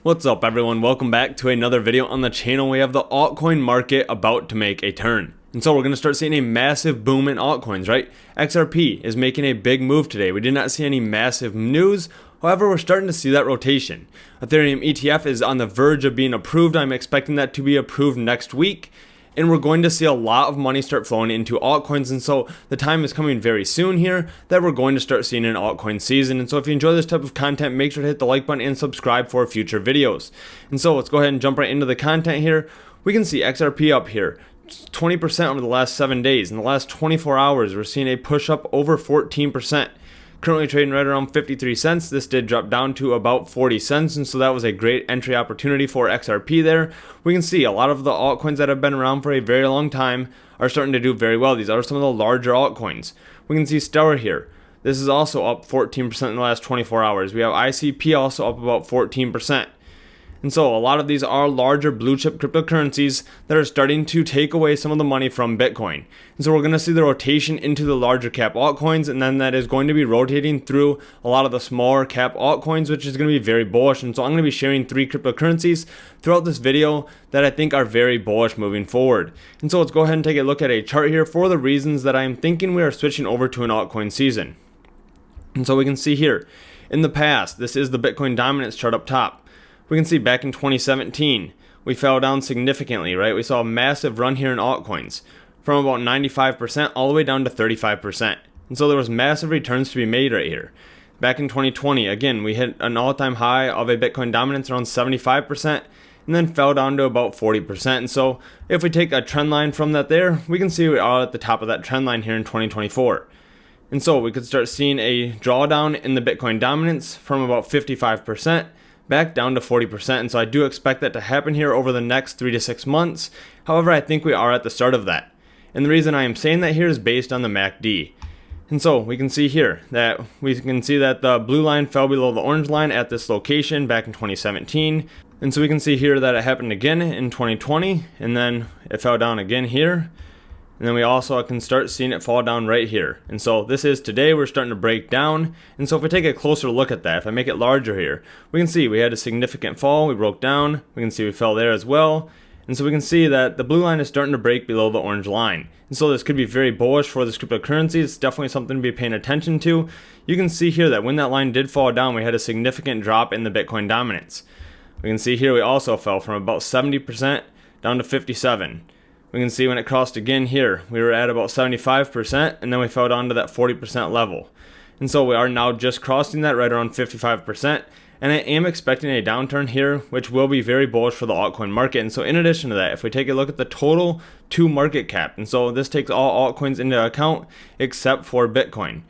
What's up everyone, welcome back to another video on the channel. We have the altcoin market about to make a turn. And so we're going to start seeing a massive boom in altcoins, right? XRP is making a big move today. We did not see any massive news. However, we're starting to see that rotation. Ethereum ETF is on the verge of being approved. I'm expecting that to be approved next week. And we're going to see a lot of money start flowing into altcoins. And so the time is coming very soon here that we're going to start seeing an altcoin season. And so if you enjoy this type of content, make sure to hit the like button and subscribe for future videos. And so let's go ahead and jump right into the content here. We can see XRP up here, 20% over the last 7 days. In the last 24 hours, we're seeing a push up over 14%. Currently trading right around 53 cents. This did drop down to about 40 cents, and so that was a great entry opportunity for XRP there. We can see a lot of the altcoins that have been around for a very long time are starting to do very well. These are some of the larger altcoins. We can see Stellar here. This is also up 14% in the last 24 hours. We have ICP also up about 14%. And so a lot of these are larger blue chip cryptocurrencies that are starting to take away some of the money from Bitcoin. And so we're going to see the rotation into the larger cap altcoins, and then that is going to be rotating through a lot of the smaller cap altcoins, which is going to be very bullish. And so I'm going to be sharing 3 cryptocurrencies throughout this video that I think are very bullish moving forward. And so let's go ahead and take a look at a chart here for the reasons that I'm thinking we are switching over to an altcoin season. And so we can see here, in the past, this is the Bitcoin dominance chart up top. We can see back in 2017, we fell down significantly, right? We saw a massive run here in altcoins from about 95% all the way down to 35%. And so there was massive returns to be made right here. Back in 2020, again, we hit an all-time high of a Bitcoin dominance around 75% and then fell down to about 40%. And so if we take a trend line from that there, we can see we are at the top of that trend line here in 2024. And so we could start seeing a drawdown in the Bitcoin dominance from about 55% back down to 40%, and so I do expect that to happen here over the next 3 to 6 months. However, I think we are at the start of that. And the reason I am saying that here is based on the MACD. And so we can see here that the blue line fell below the orange line at this location back in 2017. And so we can see here that it happened again in 2020, and then it fell down again here. And then we also can start seeing it fall down right here. And so this is today, we're starting to break down. And so if we take a closer look at that, if I make it larger here, we can see we had a significant fall, we broke down, we can see we fell there as well. And so we can see that the blue line is starting to break below the orange line. And so this could be very bullish for this cryptocurrency. It's definitely something to be paying attention to. You can see here that when that line did fall down, we had a significant drop in the Bitcoin dominance. We can see here we also fell from about 70% down to 57%. We can see when it crossed again here, we were at about 75%, and then we fell down to that 40% level. And so we are now just crossing that right around 55%, and I am expecting a downturn here, which will be very bullish for the altcoin market. And so in addition to that, if we take a look at the total to market cap, and so this takes all altcoins into account except for Bitcoin.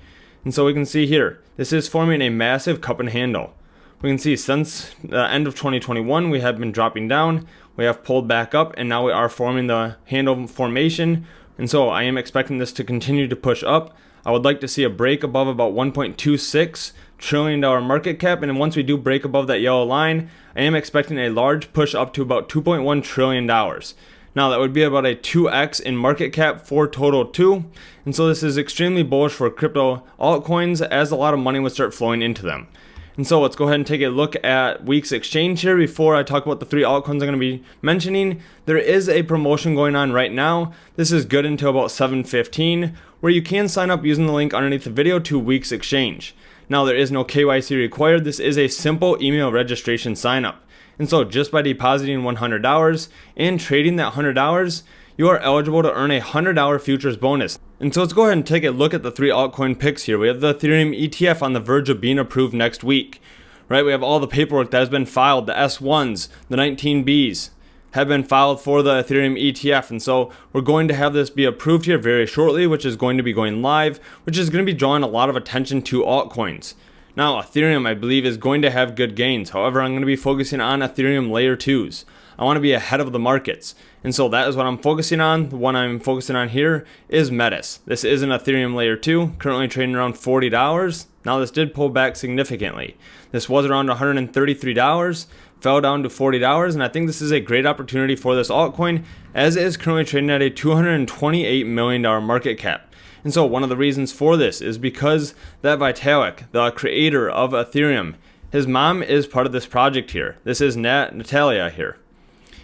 And so we can see here, this is forming a massive cup and handle. We can see since the end of 2021, we have been dropping down. We have pulled back up, and now we are forming the handle formation. And so I am expecting this to continue to push up. I would like to see a break above about $1.26 trillion market cap. And then once we do break above that yellow line, I am expecting a large push up to about $2.1 trillion. Now that would be about a 2x in market cap for total 2. And so this is extremely bullish for crypto altcoins, as a lot of money would start flowing into them. And so let's go ahead and take a look at week's exchange here before I talk about the 3 altcoins I'm going to be mentioning. There is a promotion going on right now. This is good until about 7:15, where you can sign up using the link underneath the video to week's exchange. Now there is no KYC required. This is a simple email registration sign up. And so just by depositing $100 and trading that $100, you are eligible to earn a $100 futures bonus. And so let's go ahead and take a look at the 3 altcoin picks here. We have the Ethereum ETF on the verge of being approved next week, right? We have all the paperwork that has been filed. The S1s, the 19Bs have been filed for the Ethereum ETF. And so we're going to have this be approved here very shortly, which is going to be going live, which is going to be drawing a lot of attention to altcoins. Now, Ethereum, I believe, is going to have good gains. However, I'm going to be focusing on Ethereum layer 2s. I want to be ahead of the markets. And so that is what I'm focusing on. The one I'm focusing on here is Metis. This is an Ethereum layer 2, currently trading around $40. Now this did pull back significantly. This was around $133, fell down to $40, and I think this is a great opportunity for this altcoin, as it is currently trading at a $228 million market cap. And so one of the reasons for this is because that Vitalik, the creator of Ethereum, his mom is part of this project here. This is Natalia here.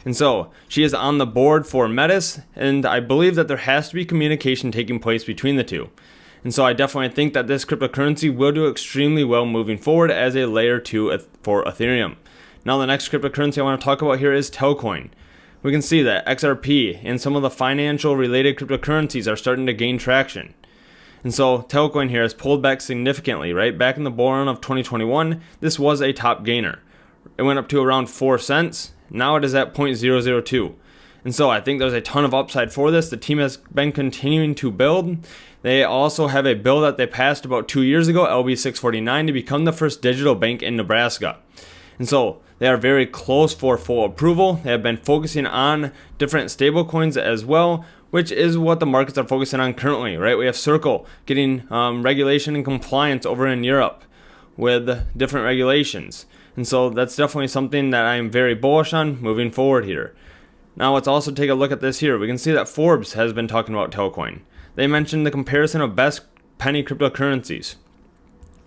And so she is on the board for Metis, and I believe that there has to be communication taking place between the two. And so I definitely think that this cryptocurrency will do extremely well moving forward as a layer 2 for Ethereum. Now the next cryptocurrency I want to talk about here is Altcoin. We can see that XRP and some of the financial related cryptocurrencies are starting to gain traction. And so Altcoin here has pulled back significantly, right? Back in the bull run of 2021, this was a top gainer. It went up to around 4 cents. Now it is at 0.002. And so I think there's a ton of upside for this. The team has been continuing to build. They also have a bill that they passed about 2 years ago, LB 649, to become the first digital bank in Nebraska. And so they are very close for full approval. They have been focusing on different stablecoins as well, which is what the markets are focusing on currently, right? We have Circle getting regulation and compliance over in Europe with different regulations. And so that's definitely something that I'm very bullish on moving forward here. Now let's also take a look at this here. We can see that Forbes has been talking about Altcoin. They mentioned the comparison of best penny cryptocurrencies.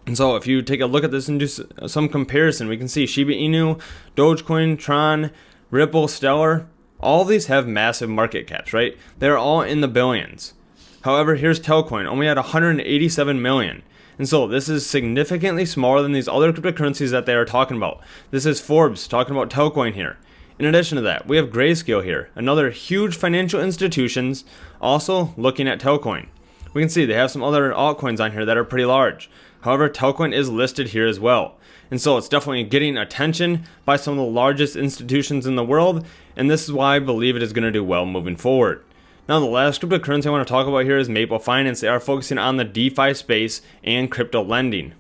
And so if you take a look at this and do some comparison, we can see Shiba Inu, Dogecoin, Tron, Ripple, Stellar, all of these have massive market caps, right? They're all in the billions. However, here's Altcoin, only at 187 million. And so this is significantly smaller than these other cryptocurrencies that they are talking about. This is Forbes talking about Altcoin here. In addition to that, we have Grayscale here, another huge financial institutions also looking at Altcoin. We can see they have some other altcoins on here that are pretty large. However, Altcoin is listed here as well. And so it's definitely getting attention by some of the largest institutions in the world, and this is why I believe it is going to do well moving forward. Now the last cryptocurrency I want to talk about here is Maple Finance. They are focusing on the DeFi space and crypto lending.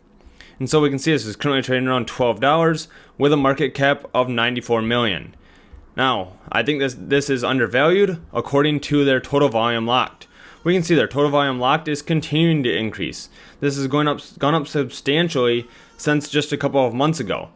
And so we can see this is currently trading around $12 with a market cap of 94 million. Now, I think this is undervalued according to their total volume locked. We can see their total volume locked is continuing to increase. This has gone up substantially since just a couple of months ago.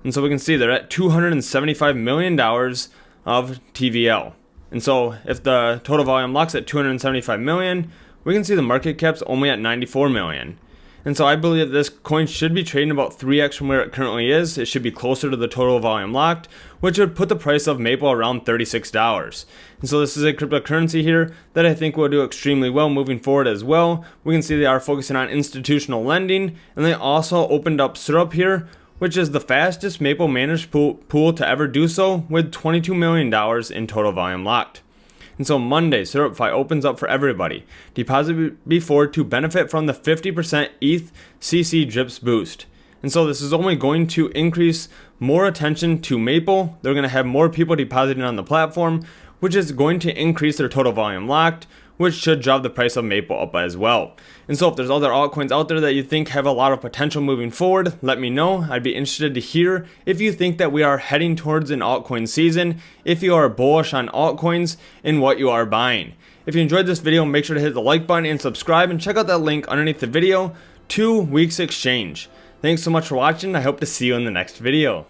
And so we can see they're at $275 million of TVL. And so if the total volume locks at 275 million, we can see the market cap's only at 94 million. And so I believe this coin should be trading about 3x from where it currently is. It should be closer to the total volume locked, which would put the price of Maple around $36. And so this is a cryptocurrency here that I think will do extremely well moving forward as well. We can see they are focusing on institutional lending, and they also opened up Syrup here, which is the fastest Maple managed pool to ever do so, with $22 million in total volume locked. And so Monday, SyrupFi opens up for everybody. Deposit before to benefit from the 50% ETH CC drips boost. And so this is only going to increase more attention to Maple. They're going to have more people depositing on the platform, which is going to increase their total volume locked, which should drive the price of Maple up as well. And so if there's other altcoins out there that you think have a lot of potential moving forward, let me know. I'd be interested to hear if you think that we are heading towards an altcoin season, if you are bullish on altcoins, and what you are buying. If you enjoyed this video, make sure to hit the like button and subscribe, and check out that link underneath the video to Week's Exchange. Thanks so much for watching. I hope to see you in the next video.